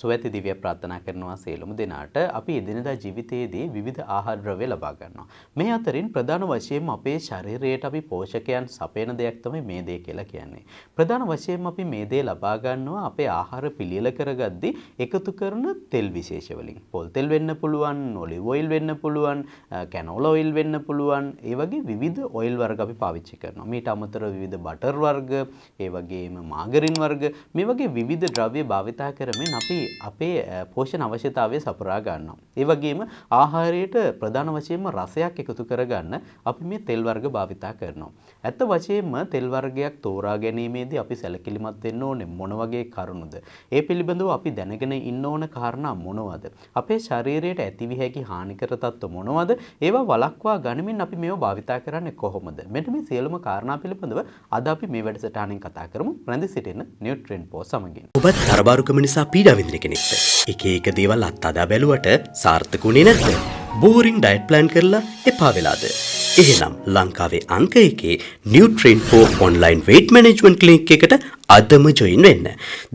සුවැති දිව්‍ය ප්‍රාර්ථනා කරනවා සියලුම දෙනාට. අපි එදිනදා ජීවිතයේදී විවිධ ආහාර ද්‍රව්‍ය ලබා ගන්නවා. මේ අතරින් ප්‍රධාන වශයෙන්ම අපේ ශරීරයට අපි පෝෂකයන් සපයන දෙයක් තමයි මේදේ කියලා කියන්නේ. ප්‍රධාන වශයෙන්ම අපි මේදේ ලබා ගන්නවා අපේ ආහාර පිළියෙල කරගද්දී එකතු කරන තෙල් විශේෂ වලින්. පොල් තෙල් වෙන්න පුළුවන්, ඔලිව් ඔයිල් වෙන්න පුළුවන්, කැනෝලා ඔයිල් වෙන්න පුළුවන්. ඒ වගේ විවිධ ඔයිල් වර්ග අපි පාවිච්චි කරනවා. මීට අමතරව විවිධ බටර් වර්ග, ඒ වගේම මාගරින් වර්ග මේ වගේ විවිධ ද්‍රව්‍ය භාවිතා කරමින් අපි අපේ පෝෂණ අවශ්‍යතාවය සපුරා ගන්නවා. ඒ වගේම ආහාරයට ප්‍රධාන වශයෙන්ම රසයක් එකතු කරගන්න අපි මේ තෙල් වර්ග භාවිතා කරනවා. ඇත්ත වශයෙන්ම තෙල් වර්ගයක් තෝරා ගැනීමේදී අපි සැලකිලිමත් වෙන්න ඕනේ මොන වගේ කරුණුද? ඒ පිළිබඳව අපි දැනගෙන ඉන්න ඕන කාරණා මොනවද? අපේ ශරීරයට ඇතිවිය හැකි හානිකර තත්ත්ව මොනවද? ඒවා වළක්වා ගනිමින් අපි මේවා භාවිතා කරන්නේ කොහොමද? මෙන්න මේ සියලුම කාරණා පිළිබඳව අද අපි මේ වැඩසටහනින් කතා කරමු. රැඳී සිටින Nutritionist සමගින්. ඔබත් තරබාරුකම නිසා පීඩා විඳින කෙනෙක්ද? එක එක දේවල් අත්හදා බැලුවට සාර්ථකුනේ නැද්ද? බෝරින් ඩයට් ප්ලෑන් කරලා එපා වෙලාද? එහෙනම් ලංකාවේ අංක 1 Nutritionist online weight management clinic එකට අදම ජොයින් වෙන්න.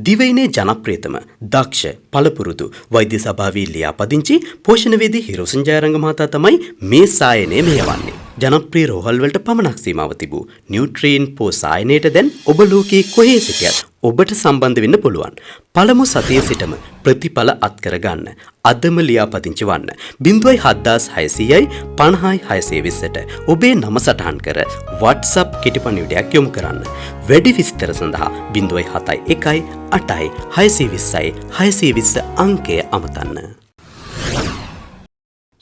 දිවයිනේ ජනප්‍රියතම දක්ෂ පළපුරුදු වෛද්‍ය සභාවේ ලියාපදිංචි පෝෂණවේදී හිරෝෂන් ජයරංග මහතා තමයි මේ සායනය මෙහෙවන්නේ. ජනප්‍රිය රෝහල් වලට පමණක් සීමාව තිබූ Nutritionist සායනයට දැන් ඔබ ලෝකයේ කොහේ සිටියත් ඔබට සම්බන්ධ වෙන්න පුළුවන්. පළමු සතියේ සිටම ප්‍රතිඵල අත්කර ගන්න. අදම ලියාපදිංචි වන්න. 07600යි 50620ට ඔබේ නම සටහන් කර WhatsApp කෙටිපණිවිඩයක් යොමු කරන්න. වැඩි විස්තර සඳහා 071යි 8යි 620යි 620 අංකය අමතන්න.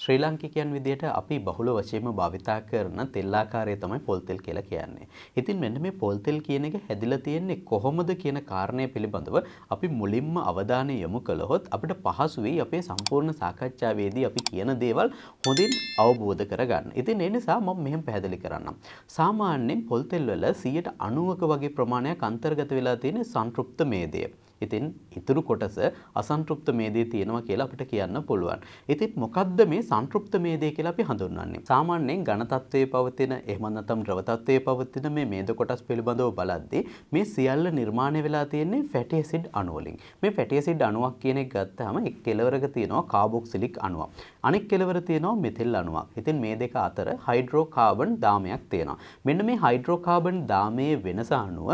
ශ්‍රී ලාංකිකයන් විදියට අපි බහුල වශයෙන්ම භාවිතා කරන තෙල් ආකාරය තමයි පොල් තෙල් කියලා කියන්නේ. ඉතින් මෙන්න මේ පොල් තෙල් කියන එක හැදිලා තියෙන්නේ කොහොමද කියන කාරණය පිළිබඳව අපි මුලින්ම අවධානය යොමු කළොත් අපිට පහසු වෙයි අපේ සම්පූර්ණ සාකච්ඡාවේදී අපි කියන දේවල් හොඳින් අවබෝධ කරගන්න. ඉතින් ඒ නිසා මම මෙහෙම පැහැදිලි කරන්නම්. සාමාන්‍යයෙන් පොල් තෙල් වල 90%ක වගේ ප්‍රමාණයක් අන්තර්ගත වෙලා තියෙන සංතෘප්ත මේදය. ඉතින් ඉතුරු කොටස අසන්තෘප්ත මේදේ තියෙනවා කියලා අපිට කියන්න පුළුවන්. ඉතින් මොකද්ද මේ සංතෘප්ත මේදේ කියලා අපි හඳුන්වන්නේ? සාමාන්‍යයෙන් ඝන තත්ත්වයේ පවතින එහෙම නැත්නම් ද්‍රව තත්ත්වයේ පවතින මේ මේද කොටස් පිළිබඳව බලද්දී මේ සියල්ල නිර්මාණය වෙලා තියෙන්නේ ෆැටි ඇසිඩ් අණු වලින්. මේ ෆැටි ඇසිඩ් අණුවක් කියන එක ගත්තාම එක් කෙලවරක තියෙනවා කාබොක්සිලික් අණුවක්. අනෙක් කෙලවර තියෙනවා මෙතිල් අණුවක්. ඉතින් මේ දෙක අතර හයිඩ්‍රෝකාබන් දාමයක් තියෙනවා. මෙන්න මේ හයිඩ්‍රෝකාබන් දාමයේ වෙනස අනුව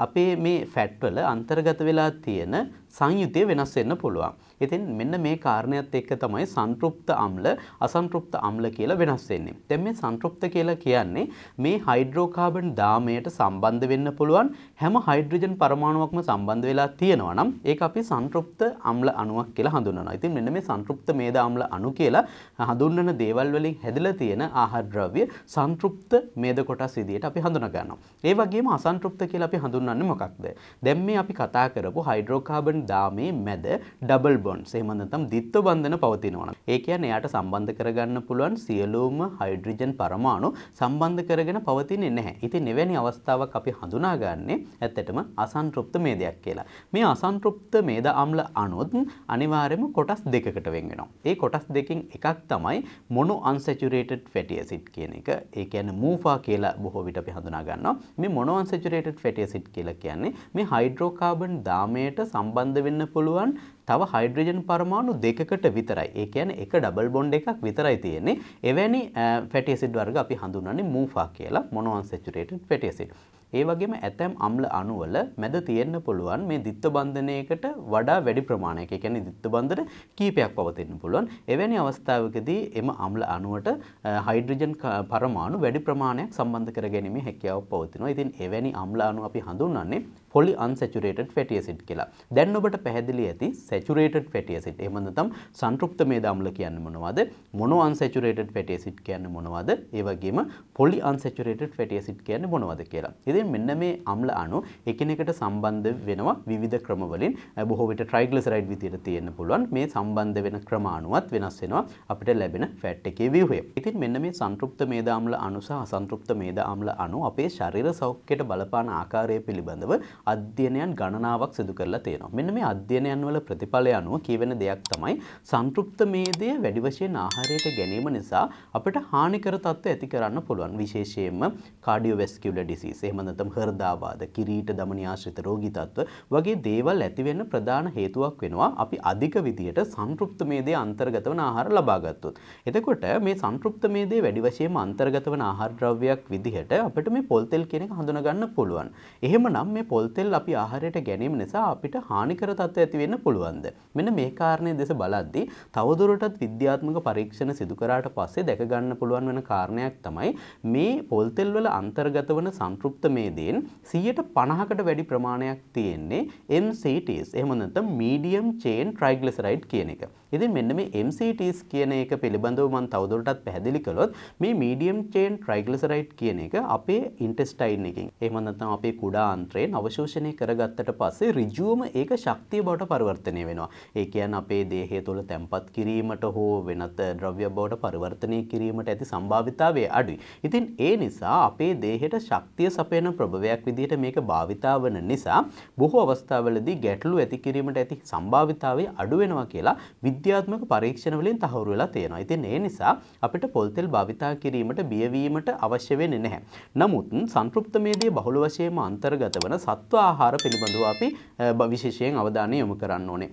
අපේ මේ ෆැට් වල අන්තර්ගත වෙලා තියෙන සංයුතිය වෙනස් වෙන්න පුළුවන්. ඉතින් මෙන්න මේ කාරණයත් එක්ක තමයි සංතෘප්ත අම්ල අසන්තෘප්ත අම්ල කියලා වෙනස් වෙන්නේ. දැන් මේ සංතෘප්ත කියලා කියන්නේ මේ හයිඩ්‍රෝකාබන් දාමයට සම්බන්ධ වෙන්න පුළුවන් හැම හයිඩ්‍රජන් පරමාණුවක්ම සම්බන්ධ වෙලා තියෙනවා නම් ඒක අපි සංතෘප්ත අම්ල අණුවක් කියලා හඳුන්වනවා. ඉතින් මෙන්න මේ සංතෘප්ත මේද අම්ල අණු කියලා හඳුන්වන දේවල් වලින් හැදිලා තියෙන ආහාර ද්‍රව්‍ය සංතෘප්ත මේද කොටස් විදියට අපි හඳුනා ගන්නවා. ඒ වගේම අසන්තෘප්ත කියලා අපි හඳුන්වන්නේ මොකක්ද? දැන් මේ අපි කතා කරපු හයිඩ්‍රෝකාබන් දාමේ මැද ඩබල් බොන්ඩ්ස් එහෙම නැත්නම් ද්විත්ව බන්ධන පවතිනවා. ඒ කියන්නේ එයාට සම්බන්ධ කරගන්න පුළුවන් සියලුම හයිඩ්‍රජන් පරමාණු සම්බන්ධ කරගෙන පවතින්නේ නැහැ. ඉතින් එවැනි අවස්ථාවක් අපි හඳුනාගන්නේ ඇත්තටම අසන්තෘප්ත මේදයක් කියලා. මේ අසන්තෘප්ත මේද අම්ල අණුත් අනිවාර්යයෙන්ම කොටස් දෙකකට වෙන් වෙනවා. ඒ කොටස් දෙකෙන් එකක් තමයි මොනෝ අන්සැචුරේටඩ් ෆැටි ඇසිඩ් කියන එක. ඒ කියන්නේ MUFA කියලා බොහෝ විට අපි හඳුනා ගන්නවා. මේ මොනෝ අන්සැචුරේටඩ් ෆැටි ඇසිඩ් කියලා කියන්නේ මේ හයිඩ්‍රෝකාබන් දාමයට සම්බන්ධ වෙන්න පුළුවන් තව හයිඩ්‍රජන් පරමාණු දෙකකට විතරයි. ඒ කියන්නේ එක ඩබල් බොන්ඩ් එකක් විතරයි තියෙන්නේ. එවැනි ෆැටි ඇසිඩ් වර්ග අපි හඳුන්වන්නේ MUFA කියලා මොනෝ අන්සැචුරේටඩ් ෆැටි ඇසිඩ්. ඒ වගේම ඇතැම් අම්ල අණු වල මැද තියෙන්න පුළුවන් මේ ද්විත්ව බන්ධනයකට වඩා වැඩි ප්‍රමාණයක්. ඒ කියන්නේ ද්විත්ව බන්ධන කීපයක් පවතින්න පුළුවන්. එවැනි අවස්ථාවකදී එම අම්ල අණුවට හයිඩ්‍රජන් පරමාණු වැඩි ප්‍රමාණයක් සම්බන්ධ කර ගැනීමේ හැකියාව පවතිනවා. ඉතින් එවැනි අම්ල අණු අපි හඳුන්වන්නේ poly unsaturated fatty acid කියලා. දැන් ඔබට පැහැදිලි ඇති saturated fatty acid. එහෙම නැත්නම් සංතෘප්ත මේද අම්ල කියන්නේ මොනවද? mono unsaturated fatty acid කියන්නේ මොනවද? ඒ වගේම poly unsaturated fatty acid කියන්නේ මොනවද කියලා. ඉතින් මෙන්න මේ අම්ල අණු එකිනෙකට සම්බන්ධ වෙනවා විවිධ ක්‍රම වලින්. බොහෝ විට triglyceride විදියට තියෙන්න පුළුවන්. මේ සම්බන්ධ වෙන ක්‍රම අණුවත් වෙනස් වෙනවා අපිට ලැබෙන ෆැට් එකේ ව්‍යුහය. ඉතින් මෙන්න මේ සංතෘප්ත මේද අම්ල අණු සහ අසන්තෘප්ත මේද අම්ල අණු අපේ ශරීර සෞඛ්‍යයට බලපාන ආකාරය පිළිබඳව අධ්‍යයනයන් ගණනාවක් සිදු කරලා තියෙනවා. මෙන්න මේ අධ්‍යයනයන් වල ප්‍රතිඵලය අනුව කියවෙන දෙයක් තමයි සංතෘප්ත මේදය වැඩි වශයෙන් ආහාරයට ගැනීම නිසා අපිට හානිකර තත්ත්ව ඇති කරන්න පුළුවන්. විශේෂයෙන්ම කාඩියෝවැස්කියුලර් ඩිසීස්, එහෙම නැත්නම් හෘදයාබාධ, කිරීට ධමනී ආශ්‍රිත රෝගී තත්ත්ව වගේ දේවල් ඇති වෙන්න ප්‍රධාන හේතුවක් වෙනවා අපි අධික විදියට සංතෘප්ත මේදය අන්තර්ගත වන ආහාර ලබා ගත්තොත්. එතකොට මේ සංතෘප්ත මේදය වැඩි වශයෙන්ම අන්තර්ගත වන ආහාර ද්‍රව්‍යයක් විදිහට අපිට මේ පොල් තෙල් කියන එක හඳුනා ගන්න පුළුවන්. එහෙමනම් මේ පොල් තෙල් අපි ආහාරයට ගැනීම නිසා අපිට හානිකර තත්ත්ව ඇති වෙන්න පුළුවන්ද? මෙන්න මේ කාරණේ දෙස බලද්දී තවදුරටත් විද්‍යාත්මක පරීක්ෂණ සිදු කරාට පස්සේ දැක ගන්න පුළුවන් වෙන කාරණයක් තමයි මේ පොල් තෙල් වල අන්තර්ගත වන සංතෘප්ත මේදයෙන් 50%කට වැඩි ප්‍රමාණයක් තියෙන්නේ MCTs. එහෙම නැත්නම් medium chain triglyceride කියන එක. ඉතින් මෙන්න මේ MCTs කියන එක පිළිබඳව මම තවදුරටත් පැහැදිලි කළොත් මේ medium chain triglyceride කියන එක අපේ intestine එකකින් එහෙම නැත්නම් අපේ කුඩා ආන්ත්‍රයෙන් අවශෝෂණය කරගත්තට පස්සේ ඍජුවම ඒක ශක්තිය බවට පරිවර්තනය වෙනවා. ඒ කියන්නේ අපේ දේහය තුළ තැම්පත් කිරීමට හෝ වෙනත් ද්‍රව්‍ය බවට පරිවර්තනය කිරීමට ඇති සම්භාවිතාවය අඩුයි. ඉතින් ඒ නිසා අපේ දේහයට ශක්තිය සපයන ප්‍රභවයක් විදිහට මේක භාවිතා වන නිසා බොහෝ අවස්ථාවලදී ගැටලු ඇති කිරීමට ඇති සම්භාවිතාවය අඩු වෙනවා කියලා විද්‍යාත්මක පරීක්ෂණ වලින් තහවුරු වෙලා තියෙනවා. ඉතින් ඒ නිසා අපිට පොල් තෙල් භාවිතා කිරීමට බියවීමට අවශ්‍ය වෙන්නේ නැහැ. නමුත් සංතෘප්ත මේදය බහුල වශයෙන්ම අන්තර්ගත වන සත්ව ආහාර පිළිබඳව අපි විශේෂයෙන් අවධානය යොමු කරන්න ඕනේ.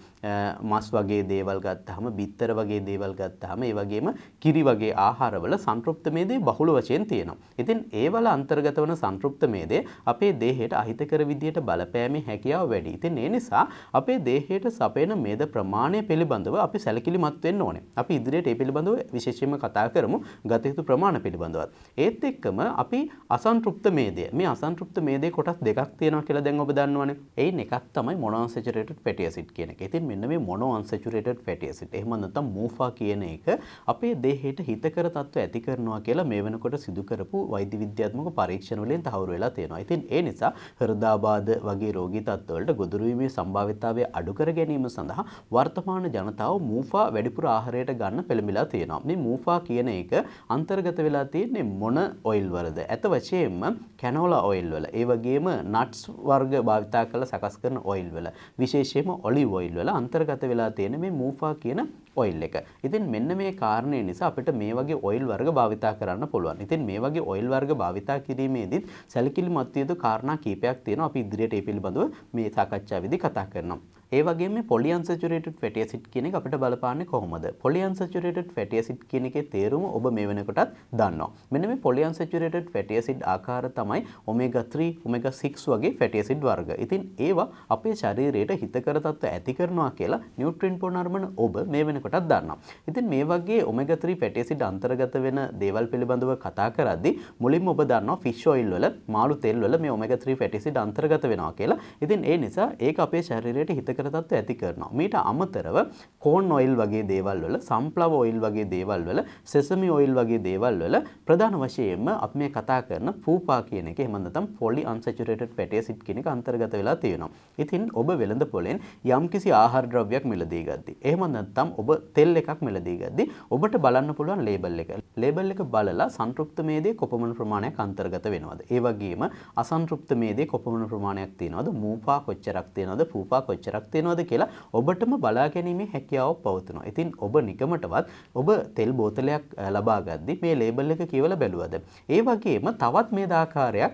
මස් වගේ දේවල් ගත්තාම, බිත්තර වගේ දේවල් ගත්තාම, ඒ වගේම කිරි වගේ ආහාරවල සංතෘප්ත මේදය බහුල වශයෙන් තියෙනවා. ඉතින් ඒවල අන්තර්ගත වන සංතෘප්ත මේදය අපේ දේහයට අහිතකර විදියට බලපෑමේ හැකියාව වැඩි. ඉතින් ඒ නිසා අපේ දේහයට සපයන මේද ප්‍රමාණය පිළිබඳව අපි සැලකිලිමත් වෙන්න ඕනේ. අපි ඉදිරියට ඒ පිළිබඳව විශේෂයෙන්ම කතා කරමු ගත යුතු ප්‍රමාණ පිළිබඳවත්. ඒත් එක්කම අපි අසන්තෘප්ත මේදය, මේ අසන්තෘප්ත මේදේ කොටස් දෙකක් තියෙනවා කියලා දැන් ඔබ දන්නවනේ. එයින් එකක් තමයි monounsaturated fatty acid කියන එක. ඉතින් මෙන්න මේ monounsaturated fatty acid එහෙම නැත්නම් MUFA කියන එක අපේ දේහයට හිතකර තත්ත්ව ඇති කරනවා කියලා මේ වෙනකොට සිදු කරපු වෛද්‍ය විද්‍යාත්මක පරීක්ෂණ වලින් තහවුරු වෙලා තියෙනවා. ඉතින් ඒ නිසා හෘදයාබාධ වගේ රෝගී තත්ත්වවලට ගොදුරු වීමේ සම්භාවිතාවය අඩු කර ගැනීම සඳහා වර්තමාන ජනතාව MUFA වැඩිපුර ආහාරයට ගන්න පෙළඹිලා තියෙනවා. මේ MUFA කියන එක අන්තර්ගත වෙලා තියෙන්නේ මොන ඔයිල් වලද? ඇත වශයෙන්ම කැනෝලා ඔයිල් වල, ඒ වගේම නට්ස් වර්ග භාවිතා කරලා සකස් කරන ඔයිල් වල, විශේෂයෙන්ම ඔලිව් ඔයිල් වල අන්තර්ගත වෙලා තියෙන මේ MUFA කියන ඔයිල් එක. ඉතින් මෙන්න මේ කාරණේ නිසා අපිට මේ වගේ ඔයිල් වර්ග භාවිතා කරන්න පුළුවන්. ඉතින් මේ වගේ ඔයිල් වර්ග භාවිතා කිරීමේදීත් සැලකිලිමත් යුතු කාරණා කීපයක් තියෙනවා. අපි ඉදිරියට මේ පිළිබඳව මේ සාකච්ඡාවේදී කතා කරනවා. ඒ වගේම මේ polyunsaturated fatty acid කියන එක අපිට බලපාන්නේ කොහොමද? polyunsaturated fatty acid කියන එකේ තේරුම ඔබ මේ වෙනකොටත් දන්නවා. මෙන්න මේ polyunsaturated fatty acid ආකාර තමයි omega 3, omega 6 වගේ fatty acid වර්ග. ඉතින් ඒවා අපේ ශරීරයට හිතකර තත්ත්ව ඇති කරනවා කියලා නියුට්‍රින් පොනර්මන ඔබ මේ වෙනකොටත් දන්නවා. ඉතින් මේ වගේ omega 3 fatty acid අන්තර්ගත වෙන දේවල් පිළිබඳව කතා කරද්දී මුලින්ම ඔබ දන්නවා fish oil වල, මාළු තෙල් වල මේ omega 3 fatty acid අන්තර්ගත වෙනවා කියලා. ඉතින් ඒ නිසා ඒක අපේ ශරීරයට හිතකර තත්ත්ව ඇති කරනවා. මීට අමතරව corn oil වගේ දේවල් වල, sunflower oil වගේ දේවල් වල, sesame oil වගේ දේවල් වල ප්‍රධාන වශයෙන්ම අපි මේ කතා කරන PUFA කියන එක, එහෙම නැත්නම් polyunsaturated fatty acid කියන එක අන්තර්ගත වෙලා තියෙනවා. ඉතින් ඔබ වෙළඳ පොලෙන් යම්කිසි ආහාර ද්‍රව්‍යයක් මිලදී ගද්දී, එහෙම නැත්නම් ඔබ තෙල් එකක් මිලදී ගද්දී ඔබට බලන්න පුළුවන් ලේබල් එක. ලේබල් එක බලලා සංතෘප්ත මේදේ කොපමණ ප්‍රමාණයක් අන්තර්ගත වෙනවද? ඒ වගේම අසන්තෘප්ත මේදේ කොපමණ ප්‍රමාණයක් තියෙනවද? MUFA කොච්චරක් තියෙනවද? PUFA කොච්චරක් තියෙනවද කියලා ඔබටම බලා ගැනීමේ හැකියාවක් පවතිනවා. ඉතින් ඔබ නිකමටවත් ඔබ තෙල් බෝතලයක් ලබා ගද්දී මේ ලේබල් එක කියවලා බැලුවද? ඒ වගේම තවත් මේ ආකාරයක්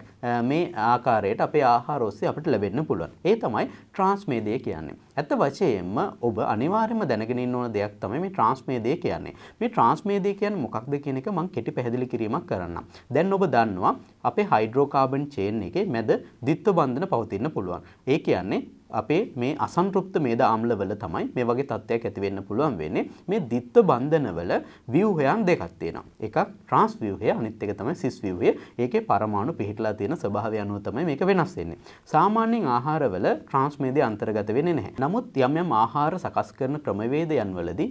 මේ ආකාරයට අපේ ආහාර ඔස්සේ අපිට ලැබෙන්න පුළුවන්. ඒ තමයි ට්‍රාන්ස් මේදය කියන්නේ. ඇත්ත වශයෙන්ම ඔබ අනිවාර්යයෙන්ම දැනගෙන ඉන්න ඕන දෙයක් තමයි මේ ට්‍රාන්ස් මේදය කියන්නේ. මේ ට්‍රාන්ස් මේදය කියන්නේ මොකක්ද කියන එක මම කෙටි පැහැදිලි කිරීමක් කරන්නම්. දැන් ඔබ දන්නවා අපේ හයිඩ්‍රෝකාබන් චේන් එකේ මැද ද්විත්ව බන්ධන පවතින්න පුළුවන්. ඒ කියන්නේ අපේ මේ අසන්තෘප්ත මේද ආම්ලවල තමයි මේ වගේ තත්ත්වයක් ඇති වෙන්න පුළුවන් වෙන්නේ. මේ ද්විත්ව බන්ධනවල ව්‍යුහයන් දෙකක් තියෙනවා. එකක් ට්‍රාන්ස් ව්‍යුහය, අනිත් එක තමයි සිස් ව්‍යුහය. ඒකේ පරමාණු පිහිටලා තියෙන ස්වභාවය අනුව තමයි මේක වෙනස් වෙන්නේ. සාමාන්‍යයෙන් ආහාරවල ට්‍රාන්ස් මේදය අන්තර්ගත වෙන්නේ නැහැ. නමුත් යම් යම් ආහාර සකස් කරන ක්‍රමවේදයන් වලදී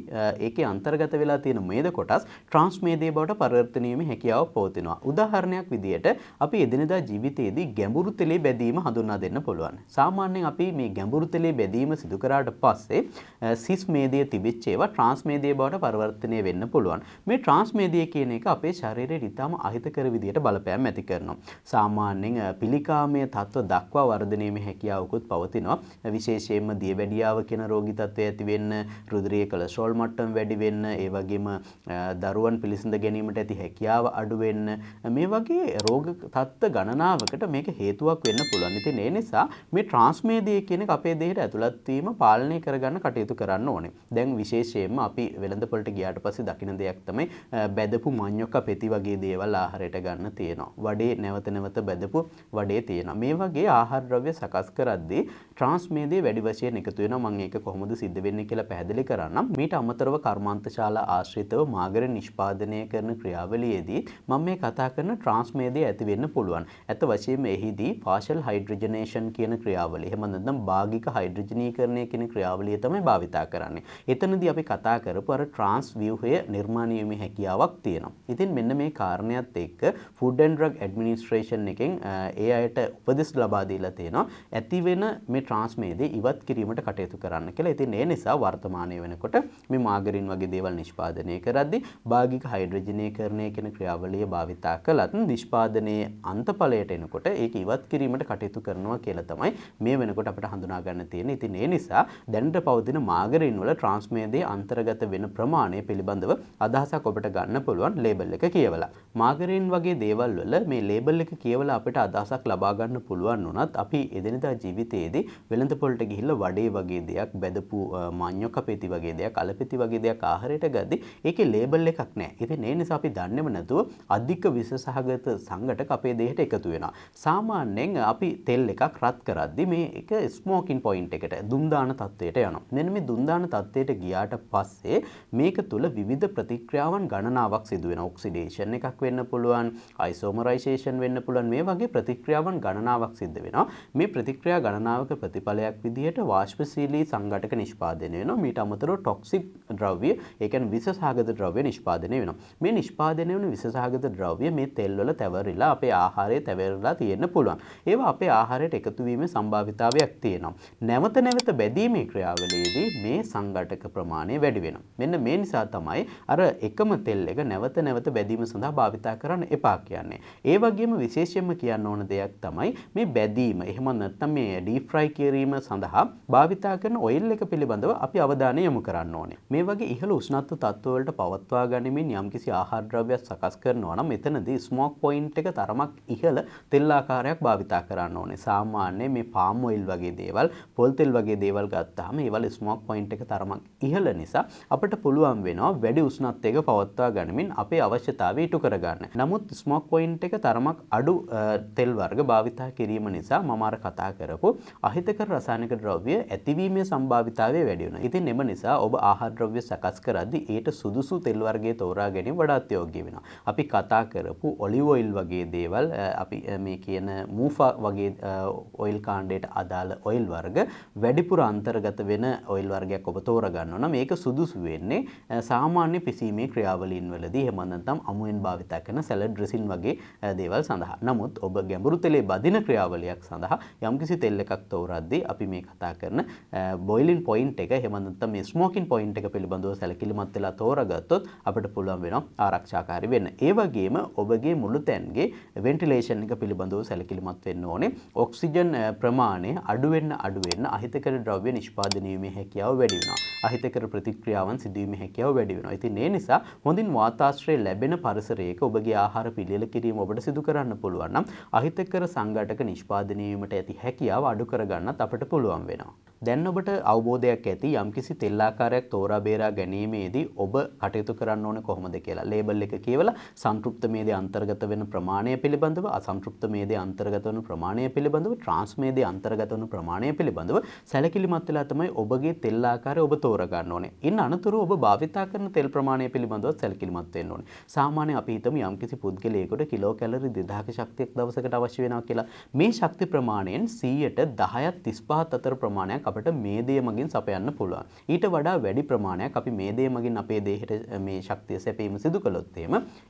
ඒකේ අන්තර්ගත වෙලා තියෙන මේද කොටස් ට්‍රාන්ස් මේදය බවට පරිවර්තනය වීමේ හැකියාව පවතිනවා. උදාහරණයක් විදියට අපි එදිනෙදා ජීවිතයේදී ගැඹුරු තෙලේ බැදීම හඳුන්වා දෙන්න පුළුවන්. සාමාන්‍යයෙන් අපි මේ මේ ගැඹුරු තෙලේ බෙදීම සිදු කරාට පස්සේ සිස් මේදයේ තිබිච්ච ඒවා ට්‍රාන්ස් මේදයේ බවට පරිවර්තනය වෙන්න පුළුවන්. මේ ට්‍රාන්ස් මේදය කියන එක අපේ ශරීරයට ඉතාම අහිතකර විදියට බලපෑම් ඇති කරනවා. සාමාන්‍යයෙන් පිළිකාමය තත්ත්ව දක්වා වර්ධනයීමේ හැකියාවකුත් පවතිනවා. විශේෂයෙන්ම දියවැඩියාව කියන රෝගී තත්ත්වය ඇති වෙන්න, රුධිරයේ කොලෙස්ටරෝල් මට්ටම වැඩි වෙන්න, ඒ වගේම දරුවන් පිළිසිඳ ගැනීමට ඇති හැකියාව අඩු වෙන්න, මේ වගේ රෝග තත්ත්ව ගණනාවකට මේක හේතුවක් වෙන්න පුළුවන්. ඉතින් ඒ නිසා මේ ට්‍රාන්ස් මේදය කියන එක අපේ දෙහයට ඇතුළත් වීම පාලනය කරගන්න කටයුතු කරන්න ඕනේ. දැන් විශේෂයෙන්ම අපි වෙළඳපොළට ගියාට පස්සේ දකින දෙයක් තමයි බැදපු මඤ්ඤොක්ක පෙති වගේ දේවල් ආහාරයට ගන්න තියෙනවා. වඩේ නැවත නැවත බැදපු වඩේ තියෙනවා. මේ වගේ ආහාර ද්‍රව්‍ය සකස් කරද්දී ට්‍රාන්ස් මේදය වැඩි වශයෙන් එකතු වෙනවා. මම ඒක කොහොමද සිද්ධ වෙන්නේ කියලා පැහැදිලි කරන්නම්. මීට අමතරව කර්මාන්තශාලා ආශ්‍රිතව මාගරේ නිෂ්පාදනය කරන ක්‍රියාවලියේදී මම මේ කතා කරන ට්‍රාන්ස් මේදය ඇති වෙන්න පුළුවන්. ඇත්ත වශයෙන්ම එහිදී පාර්ෂල් හයිඩ්‍රජනේෂන් කියන ක්‍රියාවලිය, එහෙම නැත්නම් භාගික හයිඩ්‍රජනීකරණය කියන ක්‍රියාවලිය තමයි භාවිතා කරන්නේ. එතනදී අපි කතා කරපු අර ට්‍රාන්ස් ව්‍යුහය නිර්මාණය වීමේ හැකියාවක් තියෙනවා. ඉතින් මෙන්න මේ කාරණයත් එක්ක ෆුඩ් ඇන්ඩ් ඩ්‍රග් ඇඩ්මිනිස්ට්‍රේෂන් එකෙන් ඒ අයට උපදෙස් ලබා දීලා තියෙනවා ඇති වෙන මේ ට්‍රාන්ස් මේදය ඉවත් කිරීමට කටයුතු කරන්න කියලා. ඉතින් ඒ නිසා වර්තමානයේ වෙනකොට මේ මාගරින් වගේ දේවල් නිෂ්පාදනය කරද්දී භාගික හයිඩ්‍රජනීකරණය කියන ක්‍රියාවලිය භාවිතා කළත් නිෂ්පාදනයේ අන්තඵලයට එනකොට ඒක ඉවත් කිරීමට කටයුතු කරනවා කියලා තමයි මේ වෙනකොට අපිට හඳුනා ගන්න තියෙන්නේ. ඉතින් ඒ නිසා දැනට පවතින මාගරින් වල ට්‍රාන්ස් මේදය අන්තර්ගත වෙන ප්‍රමාණය පිළිබඳව අදහසක් ඔබට ගන්න පුළුවන් ලේබල් එක කියවලා. මාගරින් වගේ දේවල් වල මේ ලේබල් එක කියවලා අපිට අදහසක් ලබා ගන්න පුළුවන් වුණත් අපි එදිනදා ජීවිතයේදී වෙළඳපොළට ගිහිල්ලා වඩේ වගේ දෙයක්, බෙදපු මඤ්ඤොක්ක පෙති වගේ දෙයක්, අලපෙති වගේ දෙයක් ආහාරයට ගද්දී ඒකේ ලේබල් එකක් නැහැ. ඉතින් ඒ නිසා අපි දන්නේම නැතුව අධික විස සහගත සංඝටක අපේ දෙහයට එකතු වෙනවා. සාමාන්‍යයෙන් අපි තෙල් එකක් රත් කරද්දී මේක ස්මෝකින් පොයින්ට් එකට දුම් දාන තත්ත්වයට යනවා. මෙන්න මේ දුම් දාන තත්ත්වයට ගියාට පස්සේ මේක තුල විවිධ ප්‍රතික්‍රියාවන් ගණනාවක් සිදු වෙනවා. ඔක්සිඩේෂන් එකක් වෙන්න පුළුවන්, අයිසෝමරයිසේෂන් වෙන්න පුළුවන්, මේ වගේ ප්‍රතික්‍රියාවන් ගණනාවක් සිද්ධ වෙනවා. මේ ප්‍රතික්‍රියා ගණනාවක ප්‍රතිඵලයක් විදිහට වාෂ්පශීලී සංඝටක නිෂ්පාදනය වෙනවා. මීට අමතරව ටොක්සික් ද්‍රව්‍ය, ඒ කියන්නේ විස සහගත ද්‍රව්‍ය නිෂ්පාදනය වෙනවා. මේ නිෂ්පාදනය වෙන විස සහගත ද්‍රව්‍ය මේ තෙල් වල තැවරිලා අපේ ආහාරයේ තැවරිලා තියෙන්න පුළුවන්. ඒවා අපේ ආහාරයට එකතු වීමේ සම්භාවිතාවයක් තියෙනවා. නැවත නැවත බැදීමේ ක්‍රියාවලියේදී මේ සංඝටක ප්‍රමාණය වැඩි වෙනවා. මෙන්න මේ නිසා තමයි අර එකම තෙල් එක නැවත නැවත බැදීම සඳහා භාවිතා කරන්න එපා කියන්නේ. ඒ වගේම විශේෂයෙන්ම කියන්න ඕන දෙයක් තමයි මේ බැදීම. එහෙම නැත්නම් මේ ඩීප් ෆ්‍රයි කිරීම සඳහා භාවිතා කරන ඔයිල් එක පිළිබඳව අපි අවධානය යොමු කරන්න ඕනේ. මේ වගේ ඉහළ උෂ්ණත්ව තත්ත්ව වලට පවත්වා ගනිමින් යම්කිසි ආහාර ද්‍රව්‍යයක් සකස් කරනවා නම් එතනදී ස්මෝක් පොයින්ට් එක තරමක් ඉහළ තෙල් ආකාරයක් භාවිතා කරන්න ඕනේ. සාමාන්‍යයෙන් මේ පාම් ඔයිල් වගේ දේවල්, පොල් තෙල් වගේ දේවල් ගත්තාම ඒවල ස්මෝක් පොයින්ට් එක තරමක් ඉහළ නිසා අපිට පුළුවන් වෙනවා වැඩි උෂ්ණත්වයක පවත්වා ගනිමින් අපේ අවශ්‍යතාවය ඉටු කරගන්න. නමුත් ස්මෝක් පොයින්ට් එක තරමක් අඩු තෙල් වර්ග භාවිතා කිරීම නිසා මම අර කතා කරපු අහිතකර රසායනික ද්‍රව්‍ය ඇතිවීමේ සම්භාවිතාවය වැඩි වෙනවා. ඉතින් එම නිසා ඔබ ආහාර ද්‍රව්‍ය සකස් කරද්දී ඊට සුදුසු තෙල් වර්ගයේ තෝරා ගැනීම වඩාත් යෝග්‍ය වෙනවා. අපි කතා කරපු ඔලිව් ඔයිල් වගේ දේවල්, අපි මේ කියන මූෆා වගේ ඔයිල් කාණ්ඩයට අදාළ ඔයිල් වර්ග වැඩිපුර අන්තර්ගත වෙන ඔයිල් වර්ගයක් ඔබ තෝරා ගන්නවා නම් මේක සුදුසු වෙන්නේ සාමාන්‍ය පිසීමේ ක්‍රියාවලීන් වලදී, එහෙම නැත්නම් අමුයෙන් භාවිත කරන සැලඩ් ඩ්‍රෙසින් වගේ දේවල් සඳහා. නමුත් ඔබ ගැඹුරු තෙලේ බදින ක්‍රියාවලියක් සඳහා යම්කිසි තෙල් එකක් තෝරද්දී අපි මේ කතා කරන බොයිලින් පොයින්ට් එක, එහෙම නැත්නම් මේ ස්මෝකින් පොයින්ට් එක පිළිබඳව සැලකිලිමත් වෙලා තෝරාගත්තොත් අපිට පුළුවන් වෙනවා ආරක්ෂාකාරී වෙන්න. ඒ වගේම ඔබගේ මුළු තැන්ගේ වෙන්ටිලේෂන් එක පිළිබඳව සැලකිලිමත් වෙන්න ඕනේ. ඔක්සිජන් ප්‍රමාණය අඩු වෙන්න අහිතකර ද්‍රව්‍ය නිෂ්පාදනය වීමේ හැකියාව වැඩි වෙනවා. අහිතකර ප්‍රතික්‍රියාවන් සිදු වීමේ හැකියාව වැඩි වෙනවා. ඉතින් ඒ නිසා හොඳින් වාතාශ්‍රය ලැබෙන පරිසරයක ඔබගේ ආහාර පිළියෙල කිරීම ඔබට සිදු කරන්න පුළුවන් නම් අහිතකර සංඝටක නිෂ්පාදනය වීමට ඇති හැකියාව අඩු කරගන්නත් අපට පුළුවන් වෙනවා. දැන් ඔබට අවබෝධයක් ඇති යම්කිසි තෙල් ආකාරයක් තෝරා බේරා ගැනීමේදී ඔබ කටයුතු කරන්න ඕනේ කොහොමද කියලා. ලේබල් එක කියවලා සංතෘප්ත මේදේ අන්තර්ගත වෙන ප්‍රමාණය පිළිබඳව, අසංතෘප්ත මේදේ අන්තර්ගත වෙන ප්‍රමාණය පිළිබඳව, ට්‍රාන්ස් මේදේ අන්තර්ගත වෙන ප්‍රමාණය පිළිබඳව සැලකිලිමත් වෙලා තමයි ඔබගේ තෙල් ආකාරය ඔබ තෝරා ගන්න ඕනේ. ඉන් අනතුරු ඔබ භාවිතා කරන තෙල් ප්‍රමාණය පිළිබඳව සැලකිලිමත් වෙන්න ඕනේ. සාමාන්‍යයෙන් අපි හිතමු යම්කිසි පුද්ගලයෙකුට කිලෝ කැලරි 2000ක ශක්තියක් දවසකට අවශ්‍ය වෙනවා කියලා. මේ ශක්ති ප්‍රමාණයෙන් 100ට 10ත් 35ත් අතර ප්‍රමාණයක් අපිට මේදය මගින් සපයන්න පුළුවන්. ඊට වඩා වැඩි ප්‍රමාණයක් අපි මේදය මගින් අපේ දේහයට මේ ශක්තිය සැපීම සිදු කළොත්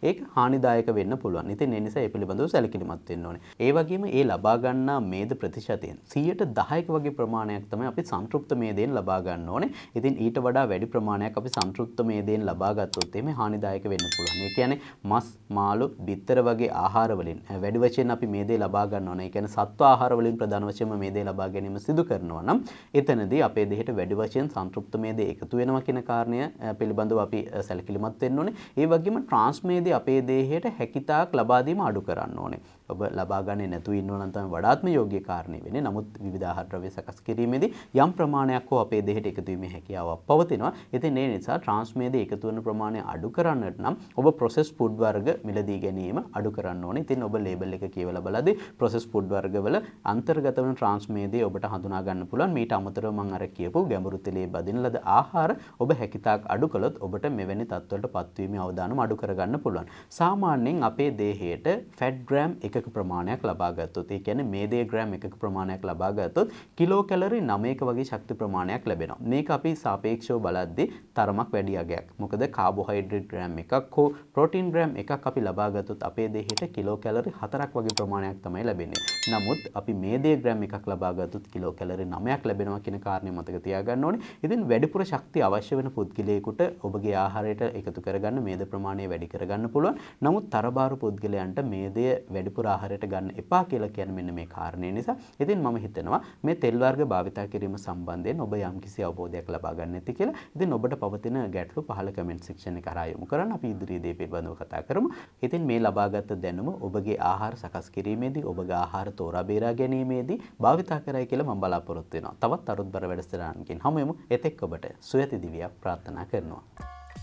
ඒක හානිදායක වෙන්න පුළුවන්. ඉතින් ඒ නිසා ඒ පිළිබඳව සැලකිලිමත් වෙන්න ඕනේ. ඒ වගේම ඒ ලබා ගන්නා මේද ප්‍රතිශතයෙන් 10%ක වගේ ප්‍රමාණයක් තමයි අපි සංතෘප්ත මේදයෙන් ලබා ගන්න ඕනේ. ඉතින් ඊට වඩා වැඩි ප්‍රමාණයක් අපි සංතෘප්ත මේදයෙන් ලබා ගත්තොත් එimhe හානිදායක වෙන්න පුළුවන්. ඒ කියන්නේ මස්, මාළු, බිත්තර වගේ ආහාර වලින් වැඩි වශයෙන් අපි මේදේ ලබා ගන්න ඕනේ. ඒ කියන්නේ සත්ව ආහාර වලින් ප්‍රධාන වශයෙන්ම මේදේ ලබා ගැනීම සිදු කරනවා නම් එතනදී අපේ දෙහයට වැඩි වශයෙන් සංතෘප්ත මේදේ එකතු වෙනවා කියන කාරණය පිළිබඳව අපි සැලකිලිමත් වෙන්න ඕනේ. ඒ වගේම ට්‍රාන්ස් මේදේ අපේ දේහයට හැකිතාක් ලබා දීම අඩු කරන්න ඕනේ. ඔබ ලබා ගන්නේ නැතුව ඉන්නවා නම් තමයි වඩාත්ම යෝග්‍ය කාරණේ වෙන්නේ. නමුත් විවිධ ආහාර ද්‍රව්‍ය සකස් කිරීමේදී යම් ප්‍රමාණයක් හෝ අපේ දෙහයට එකතු වීමේ හැකියාවක් පවතිනවා. ඉතින් ඒ නිසා ට්‍රාන්ස් මේදේ එකතු වෙන ප්‍රමාණය අඩු කරන්නට නම් ඔබ ප්‍රොසෙස් ෆුඩ් වර්ග මිලදී ගැනීම අඩු කරන්න ඕනේ. ඉතින් ඔබ ලේබල් එක කියවලා බලද්දී ප්‍රොසෙස් ෆුඩ් වර්ගවල අන්තර්ගත වන ට්‍රාන්ස් මේදේ ඔබට හඳුනා ගන්න පුළුවන්. මීට අමතරව මම අර කියපු ගැඹුරු තෙලේ බදින ලද ආහාර ඔබ හැකිතාක් අඩු කළොත් ඔබට මෙවැනි තත්ත්වවලට පත්වීමේ අවදානම අඩු කරගන්න පුළුවන්. සාමාන්‍යයෙන් අපේ දේහයට ෆැට් ග්‍රෑම් එකක ප්‍රමාණයක් ලබා ගත්තොත් ඒ කියන්නේ මේදේ ග්‍රෑම් එකක ප්‍රමාණයක් ලබා ගත්තොත් කිලෝ කැලරි 9ක වගේ ශක්ති ප්‍රමාණයක් ලැබෙනවා. මේක අපි සාපේක්ෂව බලද්දී තරමක් වැඩි අගයක්. මොකද කාබෝහයිඩ්‍රේට් ග්‍රෑම් එකක් හෝ ප්‍රෝටීන් ග්‍රෑම් එකක් අපි ලබා ගත්තොත් අපේ දේහයට කිලෝ කැලරි 4ක් වගේ ප්‍රමාණයක් තමයි ලැබෙන්නේ. නමුත් අපි මේදේ ග්‍රෑම් එකක් ලබා ගත්තොත් කිලෝ කැලරි 9ක් ලැබෙනවා කියන කාරණය මතක තියාගන්න ඕනේ. ඉතින් වැඩිපුර ශක්තිය අවශ්‍ය වෙන පුද්ගලයෙකුට ඔබගේ ආහාරයට එකතු කරගන්න මේද ප්‍රමාණය වැඩි කරගන්න පුළුවන්. නමුත් තරබාරු පුද්ගලයන්ට මේදය වැඩිපුර ආහාරයට ගන්න එපා කියලා කියන්නේ මෙන්න මේ කාරණේ නිසා. ඉතින් මම හිතනවා මේ තෙල් වර්ග භාවිතා කිරීම සම්බන්ධයෙන් ඔබ යම්කිසි අවබෝධයක් ලබා ගන්න ඇති කියලා. ඉතින් ඔබට පවතින ගැටලු පහළ කමෙන්ට් සෙක්ෂන් එක කරා යොමු කරන්න. අපි ඉදිරියේදී පිළිබඳව කතා කරමු. ඉතින් මේ ලබාගත් දැනුම ඔබගේ ආහාර සකස් කිරීමේදී ඔබගේ ආහාර තෝරා බේරා ගැනීමේදී භාවිතා කරයි කියලා මම බලාපොරොත්තු වෙනවා. තවත් අරුත්බර වැඩසටහනකින් හමු වෙමු. එතෙක් ඔබට සුවති දිවියක් ප්‍රාර්ථනා කරනවා.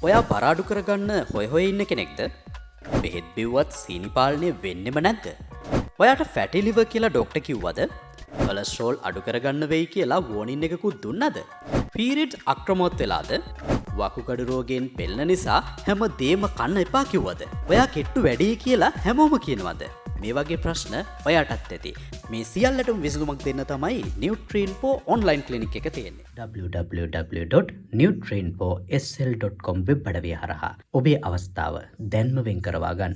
ඔයා බරාඩු කරගන්න හොය ඉන්න කෙනෙක්ද? බෙහෙත් බිව්වත් සීනි පාලනය වෙන්නෙම නැද්ද? ඔයාට ෆැටි ලිවර් කියලා ඩොක්ටර් කිව්වද? කොලෙස්ටරෝල් අඩු කරගන්න වෙයි කියලා වෝනින් එකකුත් දුන්නද? පීරියඩ්ස් අක්‍රමවත් වෙලාද? වකුගඩු රෝගයෙන් පෙළෙන නිසා හැම දෙයක්ම කන්න එපා කිව්වද? ඔයා කෙට්ටු වැඩි කියලා හැමෝම කියනවද? මේ වගේ ප්‍රශ්න ඔයාටත් ඇති. මේ සියල්ලටම විසඳුමක් දෙන්න තමයි NutriInfo online clinic එක තියෙන්නේ. www.nutriinfosl.com වෙබ් අඩවිය හරහා ඔබේ අවස්ථාව දැන්ම වෙන් කරවා ගන්න.